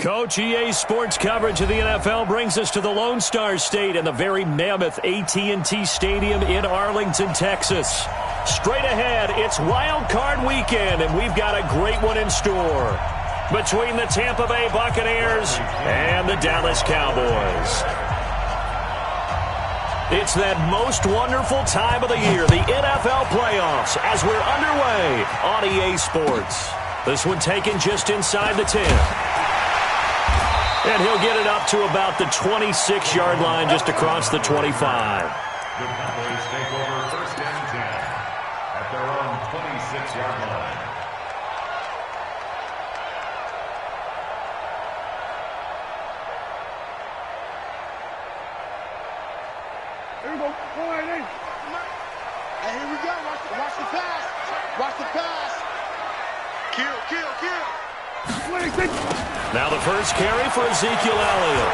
Coach, EA Sports coverage of the NFL brings us to the Lone Star State and the very mammoth AT&T Stadium in Arlington, Texas. Straight ahead, it's Wild Card Weekend, and we've got a great one in store between the Tampa Bay Buccaneers and the Dallas Cowboys. It's that most wonderful time of the year, the NFL playoffs, as we're underway on EA Sports. This one taken just inside the 10. And he'll get it up to about the 26-yard line, just across the 25. The Cowboys take over first and 10 at their own 26-yard line. Here we go. All right, hey. Hey, here we go. Watch the pass. Watch the pass. Kill. 26. Now the first carry for Ezekiel Elliott.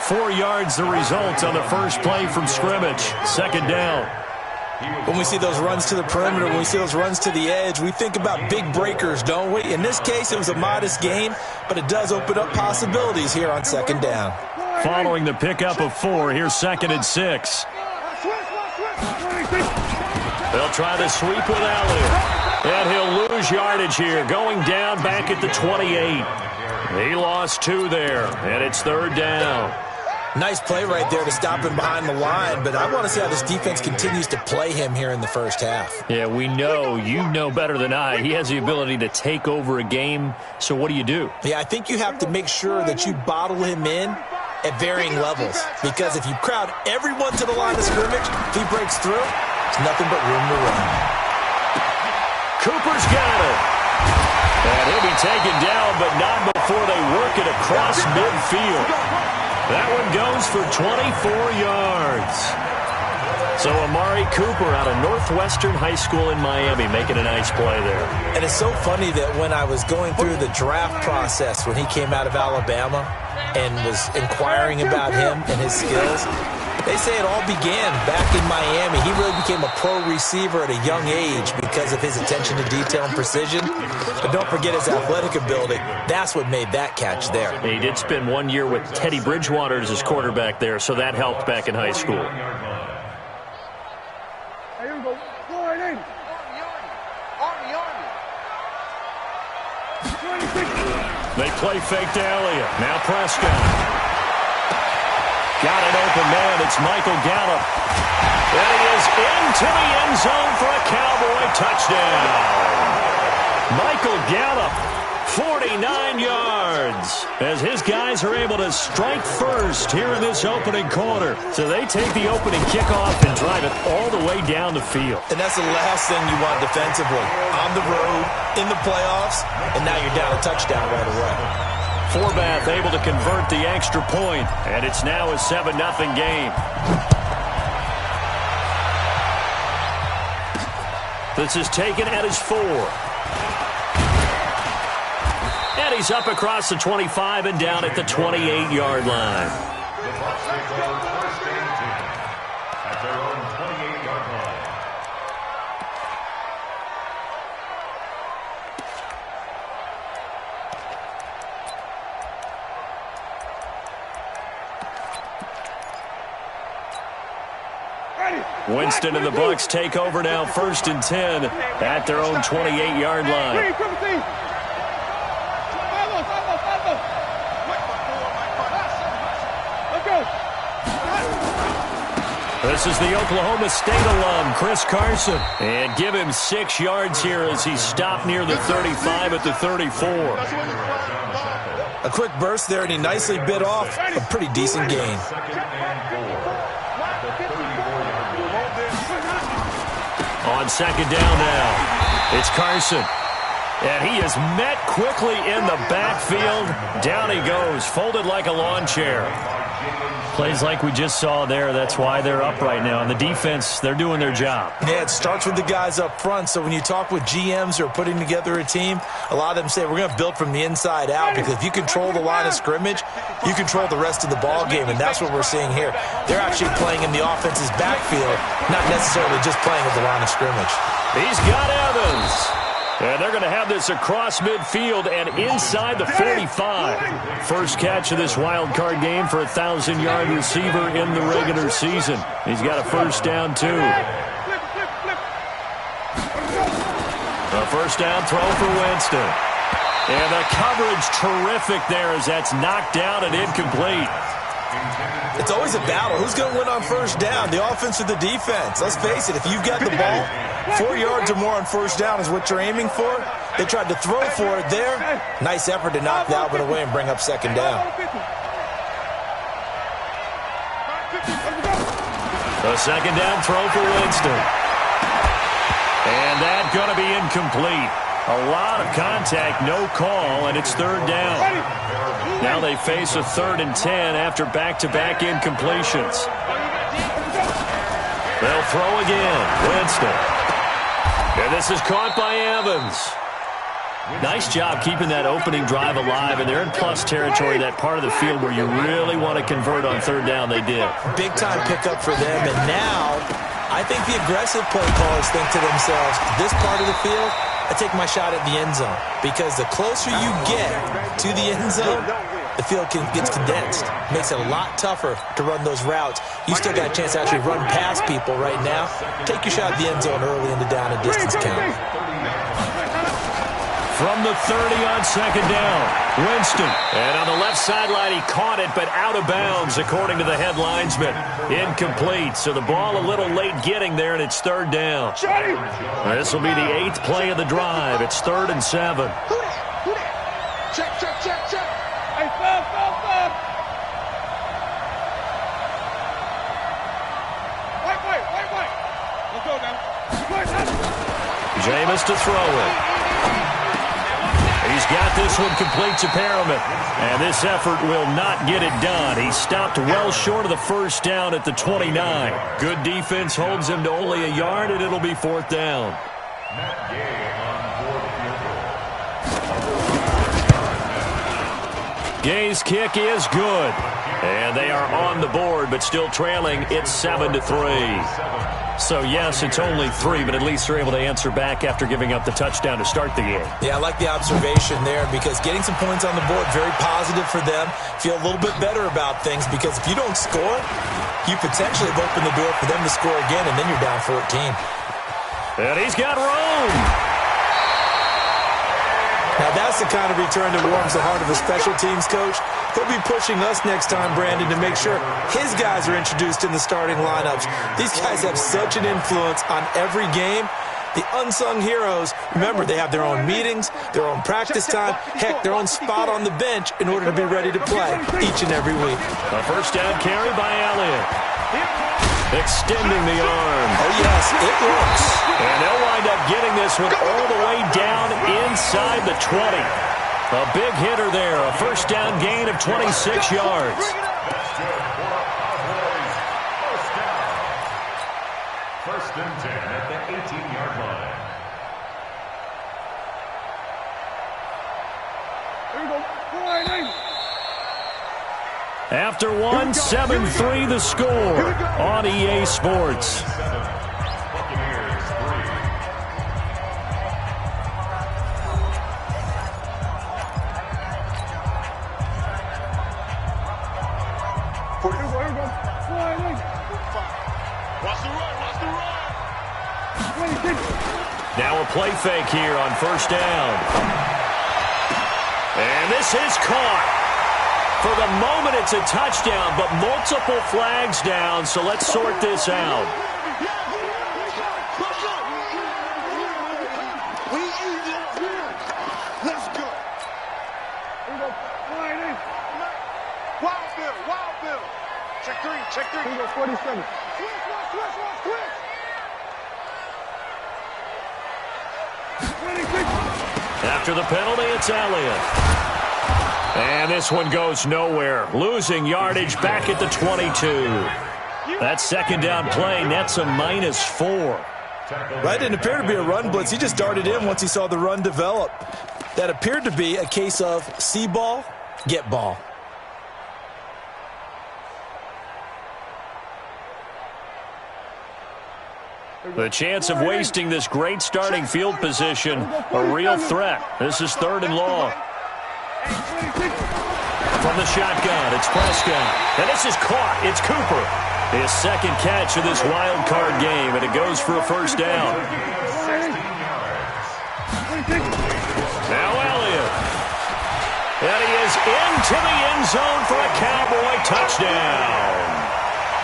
4 yards the result on the first play from scrimmage. Second down. When we see those runs to the perimeter, when we see those runs to the edge, we think about big breakers, don't we? In this case, it was a modest gain, but it does open up possibilities here on second down. Following the pickup of 4, here's 2nd and 6. They'll try the sweep with Elliott. And he'll lose yardage here, going down back at the 28. He lost 2 there, and it's third down. Nice play right there to stop him behind the line, but I want to see how this defense continues to play him here in the first half. Yeah, we know, you know better than I, he has the ability to take over a game, so what do you do? Yeah, I think you have to make sure that you bottle him in at varying levels, because if you crowd everyone to the line of scrimmage, if he breaks through, there's nothing but room to run. Cooper's got it. And he'll be taken down, but not before they work it across midfield. That one goes for 24 yards. So Amari Cooper out of Northwestern High School in Miami making a nice play there. And it's so funny that when I was going through the draft process when he came out of Alabama and was inquiring about him and his skills, they say it all began back in Miami. He really became a pro receiver at a young age because of his attention to detail and precision. But don't forget his athletic ability. That's what made that catch there. He did spend 1 year with Teddy Bridgewater as his quarterback there, so that helped back in high school. Here we go. All right, hey. They play fake to Elliott. Now Prescott. Got an open man. It's Michael Gallup. And he is into the end zone for a Cowboy touchdown. Michael Gallup, 49 yards, as his guys are able to strike first here in this opening quarter. So they take the opening kickoff and drive it all the way down the field. And that's the last thing you want defensively. On the road, in the playoffs, and now you're down a touchdown right away. Forbath able to convert the extra point, and it's now a 7-0 game. This is taken at his 4. And he's up across the 25 and down at the 28-yard line. The Bucs take over first and 10 at their own 28-yard line. Winston and the Bucs take over now, 1st and 10 at their own 28-yard line. This is the Oklahoma State alum, Chris Carson. And give him 6 yards here as he stopped near the 35 at the 34. A quick burst there, and he nicely bit off a pretty decent gain. On second down now, it's Carson. And he is met quickly in the backfield. Down he goes, folded like a lawn chair. Plays like we just saw there. That's why they're up right now. And the defense, they're doing their job. Yeah, it starts with the guys up front. So when you talk with GMs who are putting together a team, a lot of them say we're going to build from the inside out, because if you control the line of scrimmage, you control the rest of the ball game, and that's what we're seeing here. They're actually playing in the offense's backfield, not necessarily just playing at the line of scrimmage. He's got Evans. And they're going to have this across midfield and inside the 45. First catch of this wild card game for a 1,000-yard receiver in the regular season. He's got a first down, too. A first down throw for Winston. And the coverage terrific there as that's knocked down and incomplete. It's always a battle. Who's going to win on first down, the offense or the defense? Let's face it, if you've got the ball, 4 yards or more on first down is what you're aiming for. They tried to throw for it there. Nice effort to knock the Alvin away and bring up second down. A second down throw for Winston. And that's going to be incomplete. A lot of contact, no call, and it's third down. Now they face a 3rd and 10 after back-to-back incompletions. They'll throw again. Winston. And this is caught by Evans. Nice job keeping that opening drive alive, and they're in plus territory, that part of the field where you really want to convert on third down. They did. Big-time pickup for them, and now I think the aggressive play callers think to themselves, this part of the field, I take my shot at the end zone, because the closer you get to the end zone, the field gets condensed. Makes it a lot tougher to run those routes. You still got a chance to actually run past people right now. Take your shot at the end zone early in the down and distance count. From the 30 on second down, Winston. And on the left sideline, he caught it, but out of bounds, according to the head linesman. Incomplete, so the ball a little late getting there, and it's third down. This will be the 8th play of the drive. It's 3rd and 7. Who that? Check. Hey, stop. Wait. Let's go now. Jameis to throw it. He's got this one complete to Perriman. And this effort will not get it done. He stopped well short of the first down at the 29. Good defense holds him to only a yard, and it'll be 4th down. Gay's kick is good. And they are on the board, but still trailing. It's 7-3. So, yes, it's only 3, but at least they're able to answer back after giving up the touchdown to start the game. Yeah, I like the observation there, because getting some points on the board, very positive for them. Feel a little bit better about things, because if you don't score, you potentially have opened the door for them to score again, and then you're down 14. And he's got room. Now, that's the kind of return that warms the heart of a special teams coach. He'll be pushing us next time, Brandon, to make sure his guys are introduced in the starting lineups. These guys have such an influence on every game. The unsung heroes, remember, they have their own meetings, their own practice time, heck, their own spot on the bench in order to be ready to play each and every week. A first down carry by Elliott. Extending the arm. Oh, yes, it works. And they'll wind up getting this one all the way down inside the 20. A big hitter there. A first down gain of 26 yards. First and 10 at the 18-yard line. Here we go. After one, 7-3 the score on EA Sports. Buccaneers 3. Watch the run. Now a play fake here on first down. And this is caught. For the moment, it's a touchdown, but multiple flags down, so let's sort this out. Let's go. Wild Bill. Check 3. Here we go, 47. After the penalty, it's Elliott. And this one goes nowhere. Losing yardage back at the 22. That second down play nets a -4. Right, didn't appear to be a run blitz. He just darted in once he saw the run develop. That appeared to be a case of see ball, get ball. The chance of wasting this great starting field position, a real threat. This is 3rd and long. From the shotgun, it's Prescott. And this is caught. It's Cooper. His second catch of this wild card game, and it goes for a first down. Now Elliott. And he is into the end zone for a Cowboy touchdown.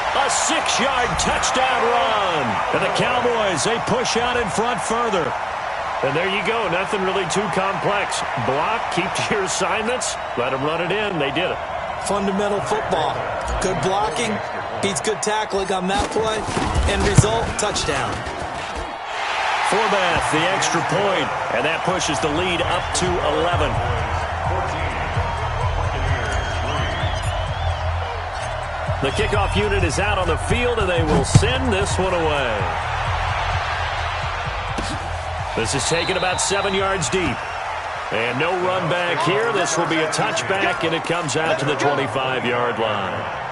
A 6-yard touchdown run. And the Cowboys, they push out in front further. And there you go. Nothing really too complex. Block, keep to your assignments, let them run it in. They did it. Fundamental football. Good blocking beats good tackling on that play. End result, touchdown. Forbath, the extra point, and that pushes the lead up to 11. The kickoff unit is out on the field, and they will send this one away. This is taken about 7 yards deep. And no run back here. This will be a touchback, and it comes out to the 25-yard line.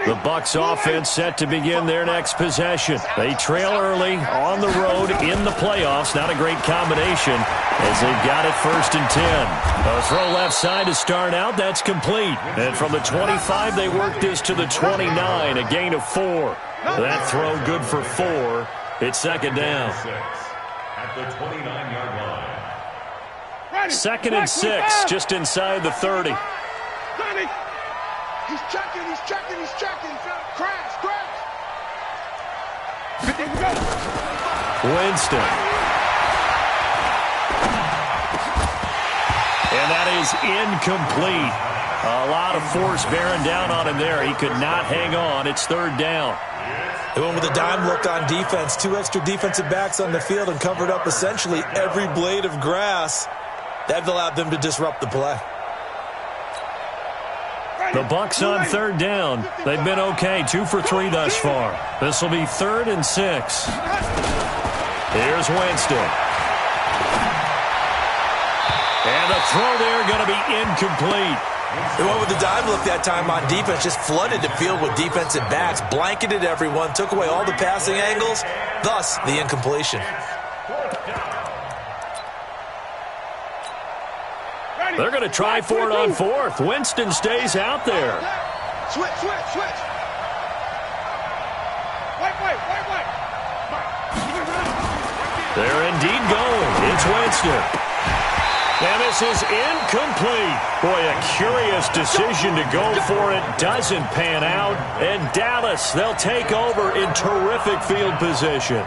The Bucs offense set to begin their next possession. They trail early on the road in the playoffs. Not a great combination as they've got it 1st and 10. A throw left side to start out. That's complete. And from the 25, they work this to the 29, a gain of 4. That throw good for 4. It's 2nd down. At the 29-yard line. 2nd and 6, just inside the 30. He's checking, he's checking, he's checking. Crash, crash. Winston. And that is incomplete. A lot of force bearing down on him there. He could not hang on. It's 3rd down. They went with a dime look on defense. 2 extra defensive backs on the field and covered up essentially every blade of grass. That allowed them to disrupt the play. The Bucs on 3rd down. They've been okay. 2 for 3 thus far. This will be 3rd and 6. Here's Winston. And the throw there going to be incomplete. They went with the dime look that time on defense. Just flooded the field with defensive backs. Blanketed everyone. Took away all the passing angles. Thus, the incompletion. They're going to try for it on 4th. Winston stays out there. Switch. Wait. They're indeed going. It's Winston. And this is incomplete. Boy, a curious decision to go for it. Doesn't pan out. And Dallas, they'll take over in terrific field position.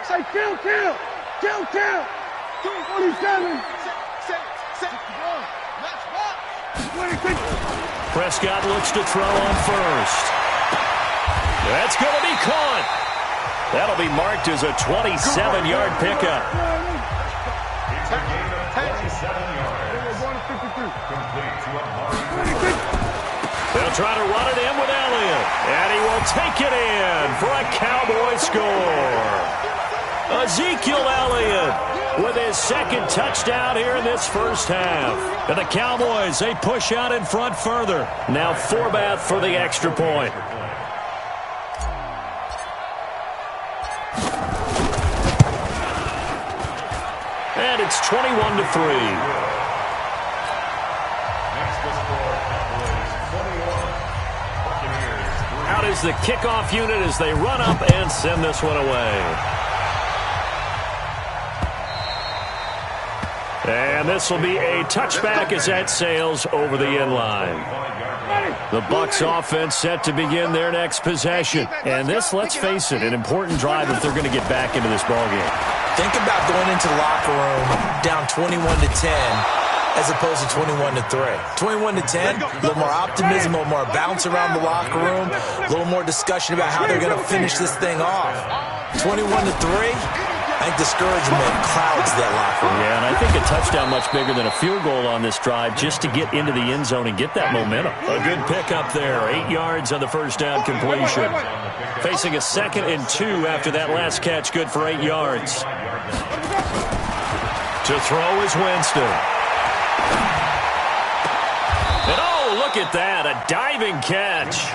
Say kill. 247. Prescott looks to throw on 1st. That's going to be caught. That'll be marked as a 27-yard pickup. It's a gain of 27 yards. Complete to Amari. They'll try to run it in with Elliott. And he will take it in for a Cowboy score. Ezekiel Elliott with his 2nd touchdown here in this first half. And the Cowboys, they push out in front further. Now Forbath for the extra point. And it's 21-3. Out is the kickoff unit as they run up and send this one away. And this will be a touchback as that sails over the end line. The Bucs offense set to begin their next possession. And this, let's face it, an important drive if they're going to get back into this ballgame. Think about going into the locker room down 21-10 as opposed to 21-3. 21-10, a little more optimism, a little more bounce around the locker room, a little more discussion about how they're going to finish this thing off. 21-3, I think discouragement clouds that locker room. Yeah, and I think a touchdown much bigger than a field goal on this drive just to get into the end zone and get that momentum. A good pickup there. 8 yards on the first down completion. Facing a 2nd and 2 after that last catch. Good for 8 yards. To throw is Winston. And oh, look at that. A diving catch.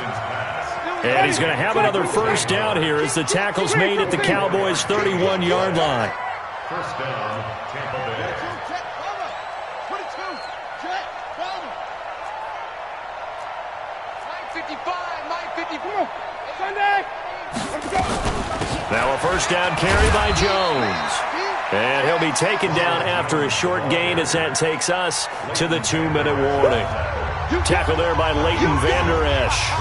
And he's going to have another first down here as the tackle's made at the Cowboys' 31-yard line. First down, Tampa Bay. 9:55. Now a first down carry by Jones. And he'll be taken down after a short gain as that takes us to the 2-minute warning. Tackle there by Leighton Vander Esch.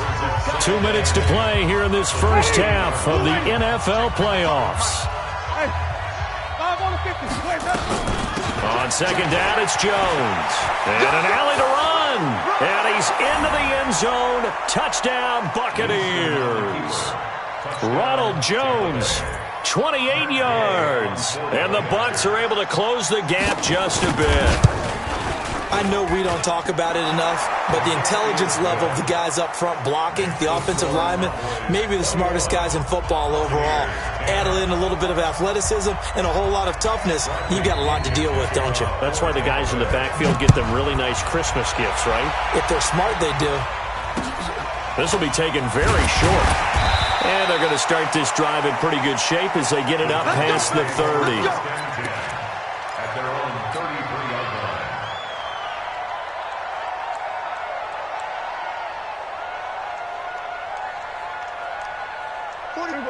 2 minutes to play here in this first half of the NFL playoffs. On second down, it's Jones. And an alley to run. And he's into the end zone. Touchdown, Buccaneers. Ronald Jones, 28 yards. And the Bucs are able to close the gap just a bit. I know we don't talk about it enough, but the intelligence level of the guys up front blocking, the offensive linemen, maybe the smartest guys in football overall. Add in a little bit of athleticism and a whole lot of toughness, you've got a lot to deal with, don't you? That's why the guys in the backfield get them really nice Christmas gifts, right? If they're smart, they do. This will be taken very short. And they're going to start this drive in pretty good shape as they get it up past the 30. At their own 33-yard line.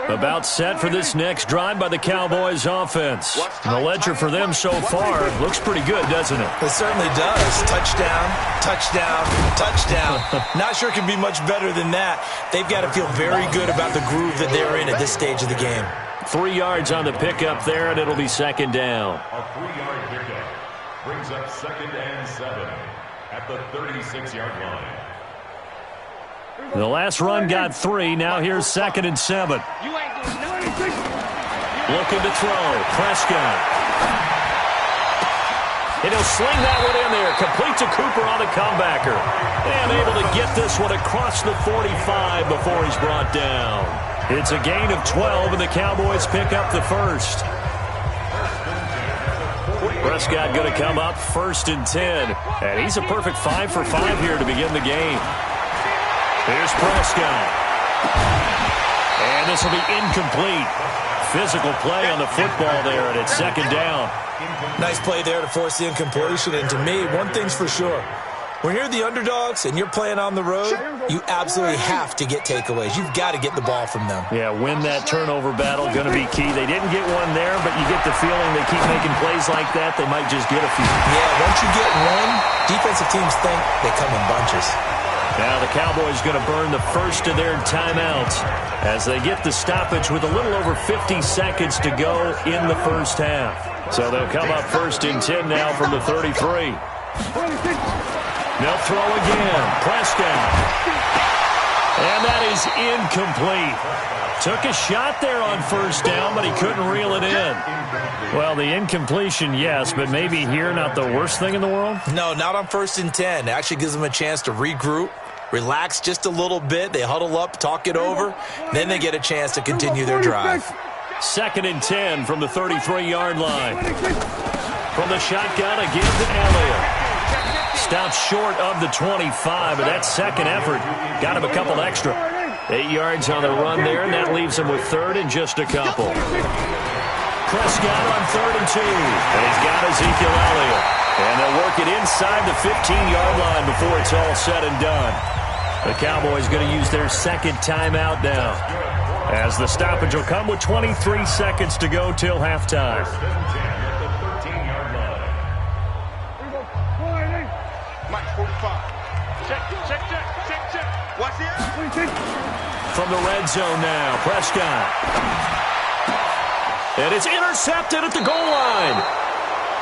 About set for this next drive by the Cowboys offense. And the ledger for them so far looks pretty good, doesn't it? It certainly does. Touchdown, touchdown, touchdown. Not sure it can be much better than that. They've got to feel very good about the groove that they're in at this stage of the game. 3 yards on the pickup there, and it'll be second down. A 3-yard pickup brings up 2nd and 7 at the 36-yard line. The last run got 3. Now here's 2nd and 7. Looking to throw. Prescott. And he'll sling that one in there. Complete to Cooper on the comebacker. And able to get this one across the 45 before he's brought down. It's a gain of 12, and the Cowboys pick up the first. Prescott going to come up 1st and 10. And he's a perfect 5 for 5 here to begin the game. Here's Prescott. And this will be incomplete. Physical play on the football there, and it's second down. Nice play there to force the incompletion. And to me, one thing's for sure. When you're the underdogs and you're playing on the road, you absolutely have to get takeaways. You've got to get the ball from them. Yeah, win that turnover battle, going to be key. They didn't get one there, but you get the feeling they keep making plays like that, they might just get a few. Yeah, once you get one, defensive teams think they come in bunches. Now the Cowboys going to burn the first of their timeouts as they get the stoppage with a little over 50 seconds to go in the first half. So they'll come up 1st and 10 now from the 33. They'll throw again. Prescott. And that is incomplete. Took a shot there on 1st down, but he couldn't reel it in. Well, the incompletion, yes, but maybe here not the worst thing in the world? No, not on 1st and 10. It actually gives them a chance to regroup, relax just a little bit. They huddle up, talk it over. Then they get a chance to continue their drive. 2nd and 10 from the 33-yard line. From the shotgun again to Elliott. Stopped short of the 25, but that second effort got him a couple extra. 8 yards on the run there, and that leaves him with 3rd and just a couple. Prescott on 3rd and 2, and he's got Ezekiel Elliott. And they'll work it inside the 15-yard line before it's all said and done. The Cowboys going to use their 2nd timeout now, as the stoppage will come with 23 seconds to go till halftime. From the red zone now, Prescott. And it's intercepted at the goal line.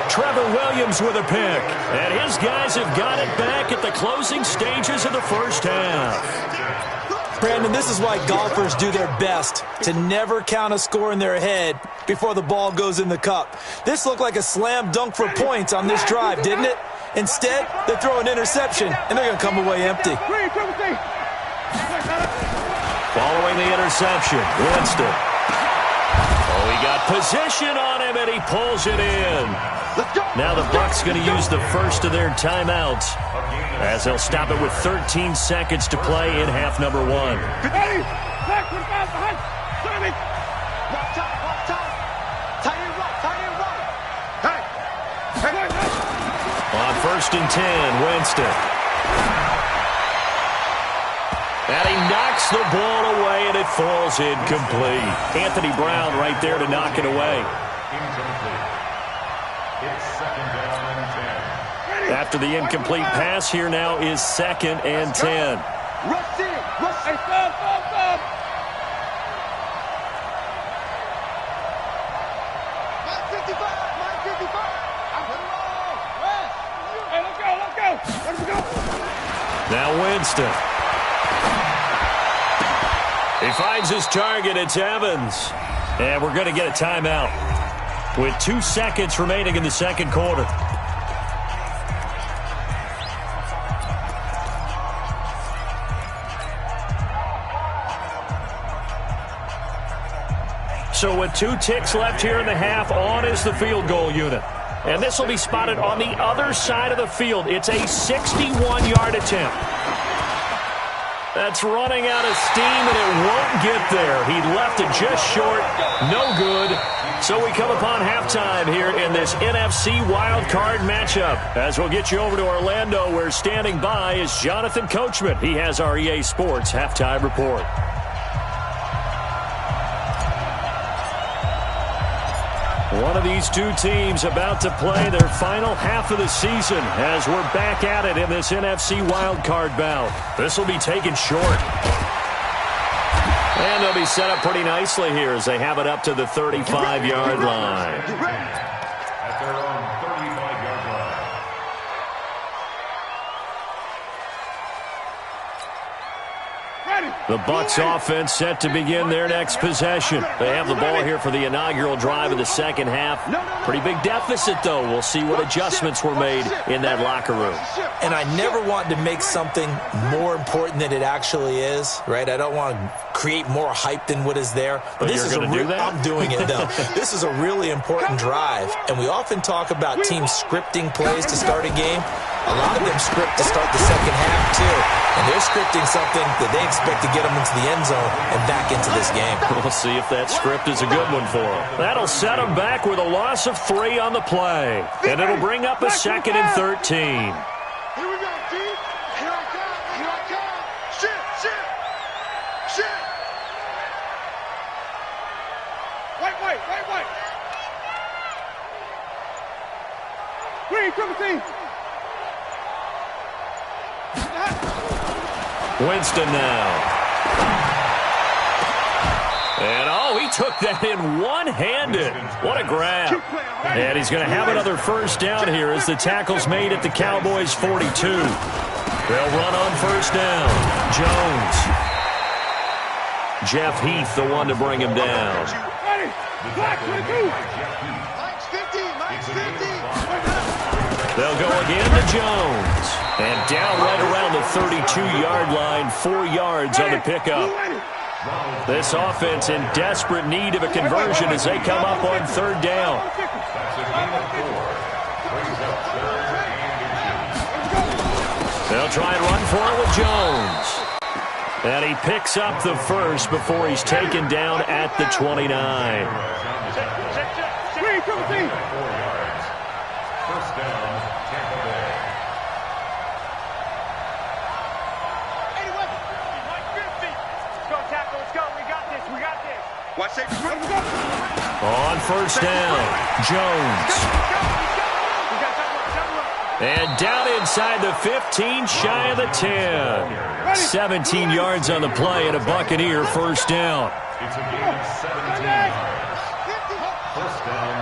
Trevor Williams with a pick. And his guys have got it back at the closing stages of the first half. Brandon, this is why golfers do their best to never count a score in their head before the ball goes in the cup. This looked like a slam dunk for points on this drive, didn't it? Instead, they throw an interception, and they're going to come away empty. Following the interception, Winston. Oh, he got position on him, and he pulls it in. Now the Bucs going to use the first of their timeouts as they'll stop it with 13 seconds to play in half number 1. On 1st and 10, Winston. And he knocks the ball away, and it falls incomplete. Anthony Brown right there to knock it away. After the incomplete pass, here now is 2nd and 10. Now Winston. He finds his target. It's Evans. And we're going to get a timeout with 2 seconds remaining in the second quarter. So with 2 ticks left here in the half, on is the field goal unit. And this will be spotted on the other side of the field. It's a 61-yard attempt. That's running out of steam, and it won't get there. He left it just short. No good. So we come upon halftime here in this NFC wildcard matchup. As we'll get you over to Orlando, where standing by is Jonathan Coachman. He has our EA Sports halftime report. One of these two teams about to play their final half of the season as we're back at it in this NFC wildcard bout. This will be taken short. And they'll be set up pretty nicely here as they have it up to the 35-yard line. At their own 35-yard line. The Bucs offense set to begin their next possession. They have the ball here for the inaugural drive of the second half. Pretty big deficit, though. We'll see what adjustments were made in that locker room. And I never want to make something more important than it actually is, right? I don't want to create more hype than what is there. But this you're going to do that? I'm doing it, though. This is a really important drive. And we often talk about teams scripting plays to start a game. A lot of them script to start the second half, too. And they're scripting something that they expect to get them into the end zone and back into this game. We'll see if that script is a good one for them. That'll set them back with a loss of 3 on the play. And it'll bring up a 2nd and 13. Here we go, G. Here I come. Here I come. Shit, shit. Shit. Wait. Green, triple team. Winston now. And, oh, he took that in one-handed. What a grab. And he's going to have another first down here as the tackle's made at the Cowboys' 42. They'll run on first down. Jones. Jeff Heath, the one to bring him down. They'll go again to Jones. And down right around the 32-yard line, 4 yards on the pickup. This offense in desperate need of a conversion as they come up on 3rd down. They'll try and run for it with Jones. And he picks up the first before he's taken down at the 29. First down, Tampa Bay. On first down, Jones. And down inside the 15, shy of the 10. 17 yards on the play and a Buccaneer first down. It's a gain of 17 yards. First down.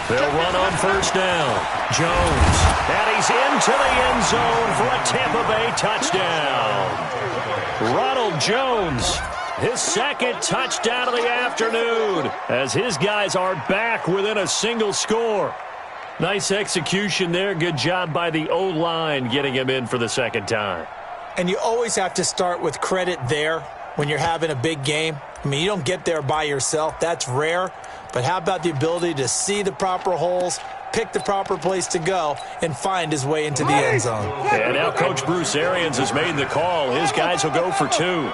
They'll run on first down. Jones. And he's into the end zone for a Tampa Bay touchdown. Ronald Jones, his second touchdown of the afternoon, as his guys are back within a single score. Nice execution there. Good job by the O-line getting him in for the second time. And you always have to start with credit there when you're having a big game. I mean, you don't get there by yourself. That's rare. But how about the ability to see the proper holes, pick the proper place to go, and find his way into the end zone? And now Coach Bruce Arians has made the call. His guys will go for 2. Slam.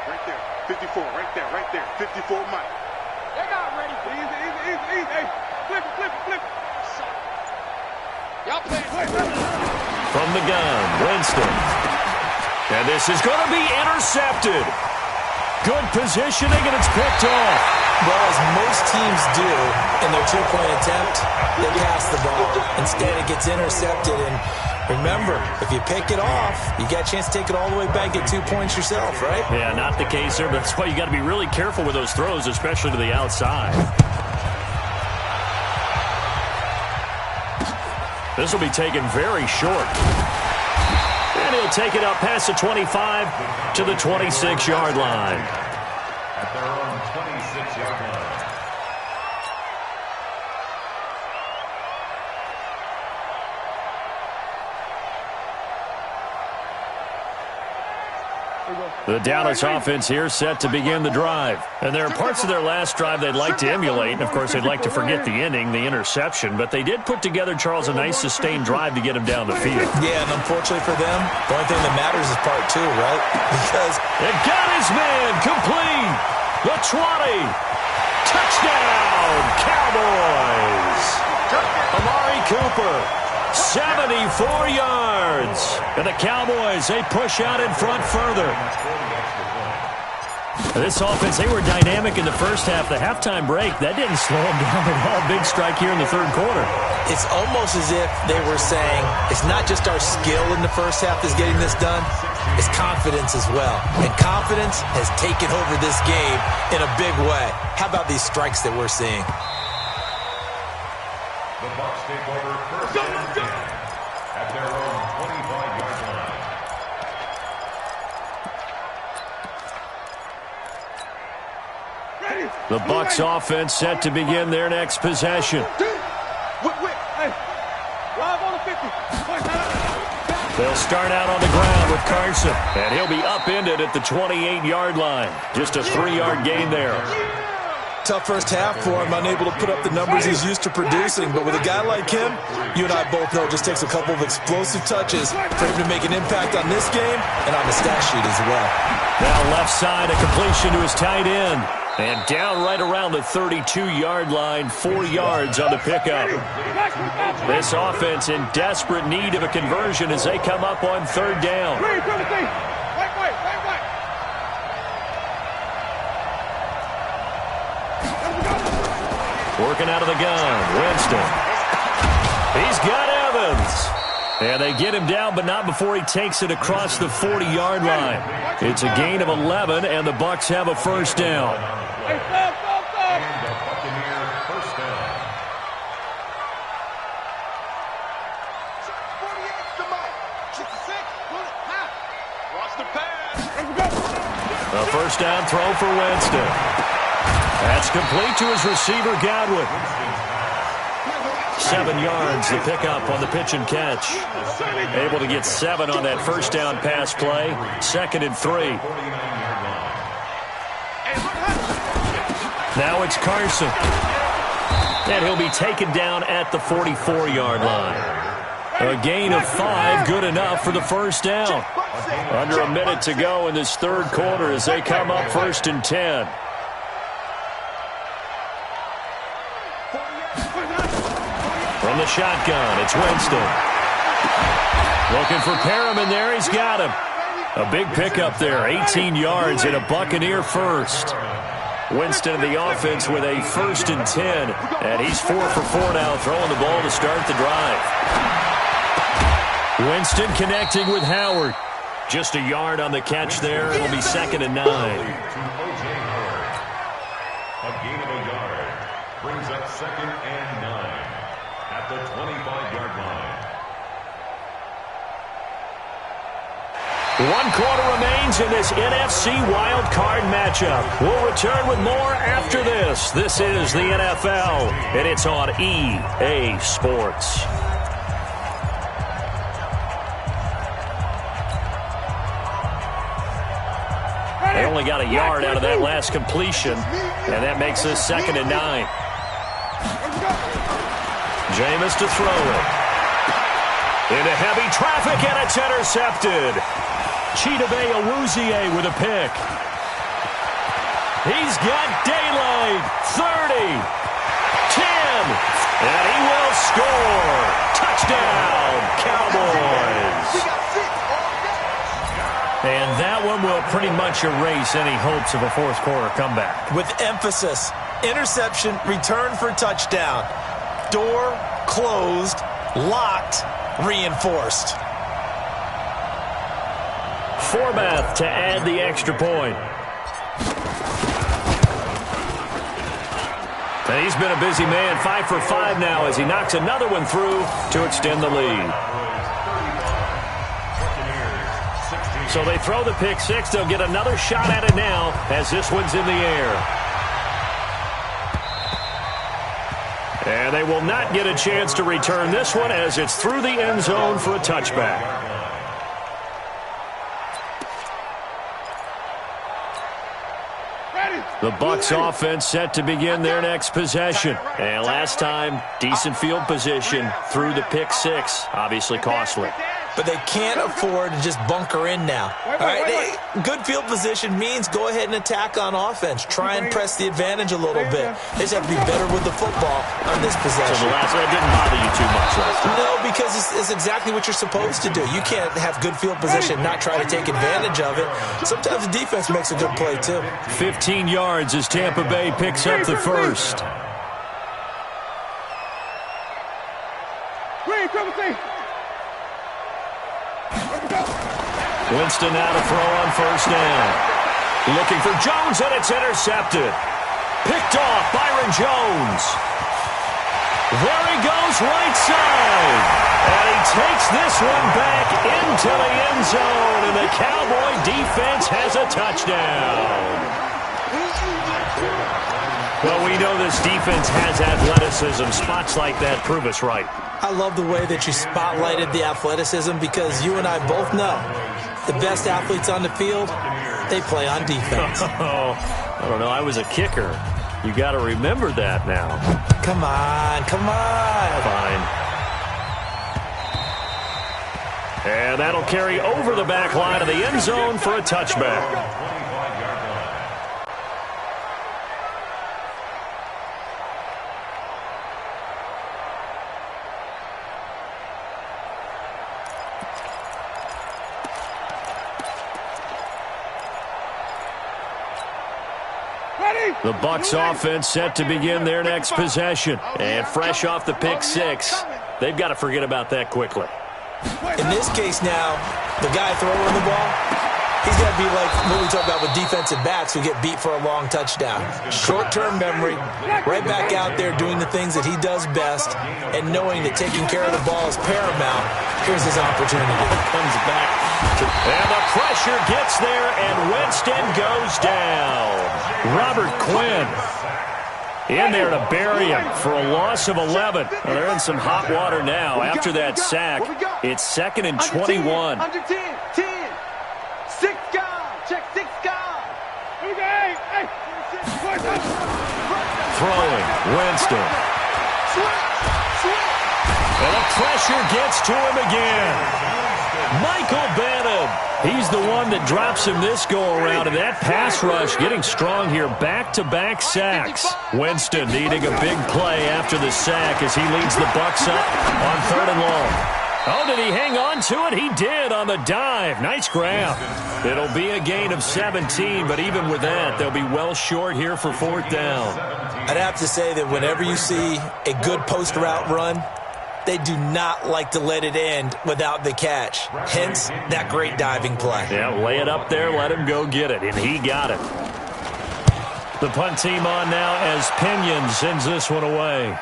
Right there. 54. Right there. 54, Mike. They got ready. Easy. Hey, flip it. Y'all play. From the gun, Winston. And this is going to be intercepted. Good positioning, and it's picked off. Well, as most teams do in their 2-point attempt, they pass the ball. Instead, it gets intercepted. And remember, if you pick it off, you got a chance to take it all the way back, get 2 points yourself, right? Yeah, not the case here, but that's why you got to be really careful with those throws, especially to the outside. This will be taken very short. And he'll take it up past the 25 to the 26-yard line. At their own 26-yard line. The Dallas offense here set to begin the drive. And there are parts of their last drive they'd like to emulate. And, of course, they'd like to forget the ending, the interception. But they did put together, Charles, a nice sustained drive to get him down the field. Yeah, and unfortunately for them, the only thing that matters is part 2, right? Because it got his man complete. The 20. Touchdown, Cowboys. Amari Cooper, 74 yards. And the Cowboys, they push out in front further. This offense, they were dynamic in the first half. The halftime break, that didn't slow them down at all. Big strike here in the third quarter. It's almost as if they were saying, it's not just our skill in the first half that's getting this done, it's confidence as well. And confidence has taken over this game in a big way. How about these strikes that we're seeing? The Bucs take over first and 10 at their own 25-yard line. The Bucs offense set to begin their next possession. They'll start out on the ground with Carson, and he'll be upended at the 28-yard line. Just a 3-yard gain there. Tough first half for him, unable to put up the numbers he's used to producing. But with a guy like him, you and I both know it just takes a couple of explosive touches for him to make an impact on this game and on the stat sheet as well. Now left side, a completion to his tight end. And down right around the 32-yard line, 4 yards on the pickup. This offense in desperate need of a conversion as they come up on third down. Working out of the gun, Winston. He's got Evans. And they get him down, but not before he takes it across the 40-yard line. It's a gain of 11, and the Bucs have a first down. And the Buccaneer first down. A first down throw for Winston. That's complete to his receiver, Godwin. 7 yards, the pickup on the pitch and catch. Able to get 7 on that first down pass play. 2nd and 3. Now it's Carson. And he'll be taken down at the 44-yard line. A gain of 5, good enough for the first down. Under a minute to go in this third quarter as they come up 1st and 10. From the shotgun, it's Winston. Looking for Perriman there. He's got him. A big pickup there, 18 yards and a Buccaneer first. Winston in the offense with a 1st and 10. And he's 4 for 4 now, throwing the ball to start the drive. Winston connecting with Howard. Just a yard on the catch there. It'll be 2nd and 9. A gain of a yard brings up 2nd and 9 at the 25-yard line. 1 quarter remains in this NFC Wild Card matchup. We'll return with more after this. This is the NFL, and it's on EA Sports. They only got a yard out of that last completion, and that makes this 2nd and 9. Jameis to throw it. Into heavy traffic, and it's intercepted. Chidobe Awuzie with a pick. He's got daylight. 30, 10, and he will score. Touchdown, Cowboys. And that one will pretty much erase any hopes of a fourth quarter comeback. With emphasis, interception, return for touchdown. Door closed, locked, reinforced. Forbath to add the extra point. And he's been a busy man, 5 for 5 now as he knocks another one through to extend the lead. So they throw the pick six. They'll get another shot at it now as this one's in the air. And they will not get a chance to return this one as it's through the end zone for a touchback. The Bucs offense set to begin their next possession. And last time, decent field position through the pick six. Obviously costly. But they can't afford to just bunker in now. All right, good field position means go ahead and attack on offense. Try and press the advantage a little bit. They just have to be better with the football on this possession. So that didn't bother you too much last time? No, because it's exactly what you're supposed to do. You can't have good field position and not try to take advantage of it. Sometimes the defense makes a good play, too. 15 yards as Tampa Bay picks up the first. Winston now to throw on first down. Looking for Jones, and it's intercepted. Picked off Byron Jones. There he goes right side. And he takes this one back into the end zone, and the Cowboy defense has a touchdown. Well, we know this defense has athleticism. Spots like that prove us right. I love the way that you spotlighted the athleticism because you and I both know the best athletes on the field, they play on defense. Oh, I don't know. I was a kicker. You got to remember that now. Come on, come on. Fine. And that'll carry over the back line of the end zone for a touchback. The Bucs offense set to begin their next possession. And fresh off the pick six, they've got to forget about that quickly. In this case now, the guy throwing the ball, he's got to be like what we talk about with defensive backs who get beat for a long touchdown. Short-term memory, right back out there doing the things that he does best, and knowing that taking care of the ball is paramount. Here's his opportunity. Comes back. And the pressure gets there, and Winston goes down. Robert Quinn in there to bury him for a loss of 11. Well, they're in some hot water now after that sack. It's 2nd and 21. Under 10, 10. 6 guys. Check 6 guys. Throwing, Winston. And the pressure gets to him again. Michael Bannon. He's the one that drops him this go-around, and that pass rush getting strong here. Back-to-back sacks. Winston needing a big play after the sack as he leads the Bucs up on 3rd and long. Oh, did he hang on to it? He did on the dive. Nice grab. It'll be a gain of 17, but even with that, they'll be well short here for 4th down. I'd have to say that whenever you see a good post route run, they do not like to let it end without the catch. Hence, that great diving play. Yeah, lay it up there, let him go get it, and he got it. The punt team on now as Pinion sends this one away.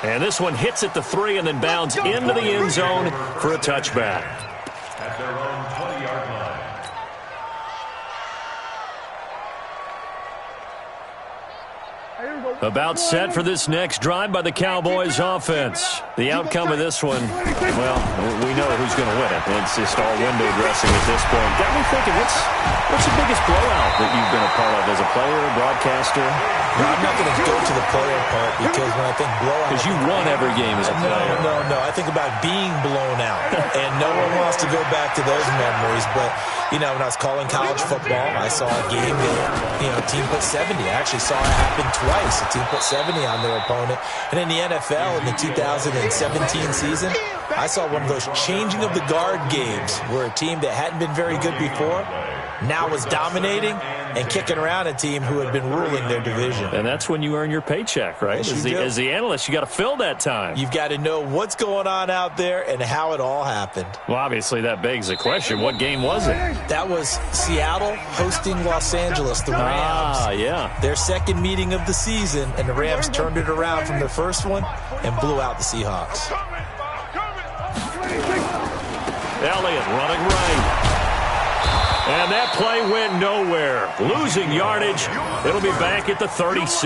And this one hits at the 3 and then bounds into the end zone for a touchback. At their own 20-yard line. About set for this next drive by the Cowboys offense. The outcome of this one, well, we know who's going to win it. It's just all window dressing at this point. Got me thinking, what's the biggest blowout that you've been a part of as a player, broadcaster? No, I'm not going to go to the player part because when I think blowout... Because you won every game as a player. No. I think about being blown out. And no one wants to go back to those memories. But, you know, when I was calling college football, I saw a game that, a team put 70. I actually saw it happen twice. A team put 70 on their opponent. And in the NFL, in the 2017 season, I saw one of those changing of the guard games where a team that hadn't been very good before now was dominating and kicking around a team who had been ruling their division. And that's when you earn your paycheck, right? Yes, as the analyst, you got to fill that time. You've got to know what's going on out there and how it all happened. Well, obviously, that begs the question, what game was it? That was Seattle hosting Los Angeles, the Rams. Yeah. Their second meeting of the season, and the Rams turned it around from their first one and blew out the Seahawks. Elliott running right. And that play went nowhere. Losing yardage. It'll be back at the 36.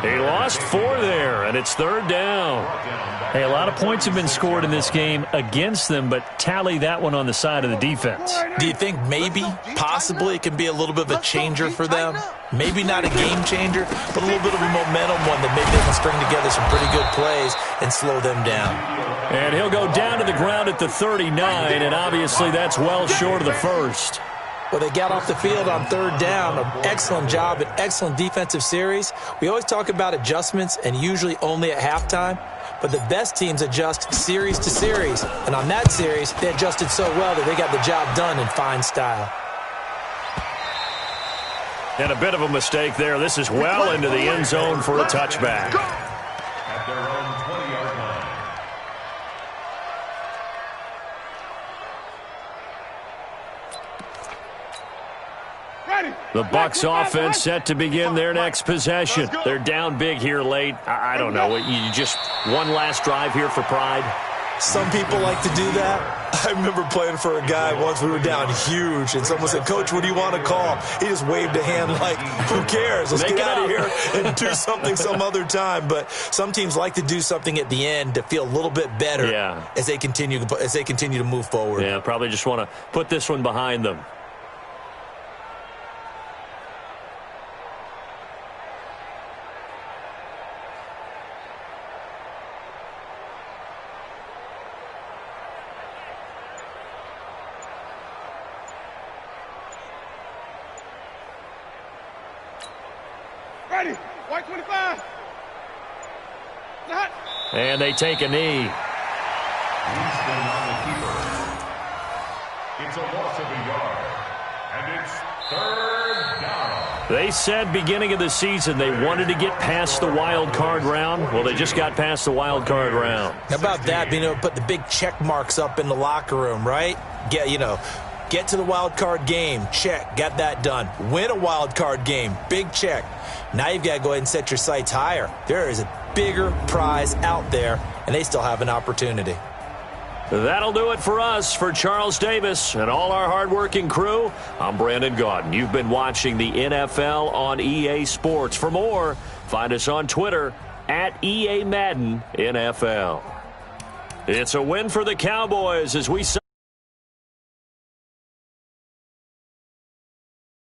He lost 4 there, and it's 3rd down. Hey, a lot of points have been scored in this game against them, but tally that one on the side of the defense. Do you think maybe, possibly, it can be a little bit of a changer for them? Maybe not a game changer, but a little bit of a momentum one that maybe they can string together some pretty good plays and slow them down. And he'll go down to the ground at the 39, and obviously that's well short of the first. Well, they got off the field on 3rd down. An excellent job, an excellent defensive series. We always talk about adjustments, and usually only at halftime. But the best teams adjust series to series. And on that series, they adjusted so well that they got the job done in fine style. And a bit of a mistake there. This is well into the end zone for a touchback. At their own 20-yard line. The Bucs offense set to begin their next possession. They're down big here late. I don't know. You just one last drive here for pride? Some people like to do that. I remember playing for a guy once. We were down huge, and someone said, "Coach, what do you want to call?" He just waved a hand like, who cares? Let's get out of here and do something some other time. But some teams like to do something at the end to feel a little bit better as they continue to move forward. Yeah, probably just want to put this one behind them. Ready. White 25. Hot. And they take a knee. Houston on the keeper. It's a loss of a yard. And it's 3rd down. They said beginning of the season they wanted to get past the wild card round. Well, they just got past the wild card round. How about that? Being able to put the big check marks up in the locker room, right? Get to the wild card game. Check. Got that done. Win a wild card game. Big check. Now you've got to go ahead and set your sights higher. There is a bigger prize out there, and they still have an opportunity. That'll do it for us. For Charles Davis and all our hardworking crew, I'm Brandon Gaudin. You've been watching the NFL on EA Sports. For more, find us on Twitter at EA Madden NFL. It's a win for the Cowboys as we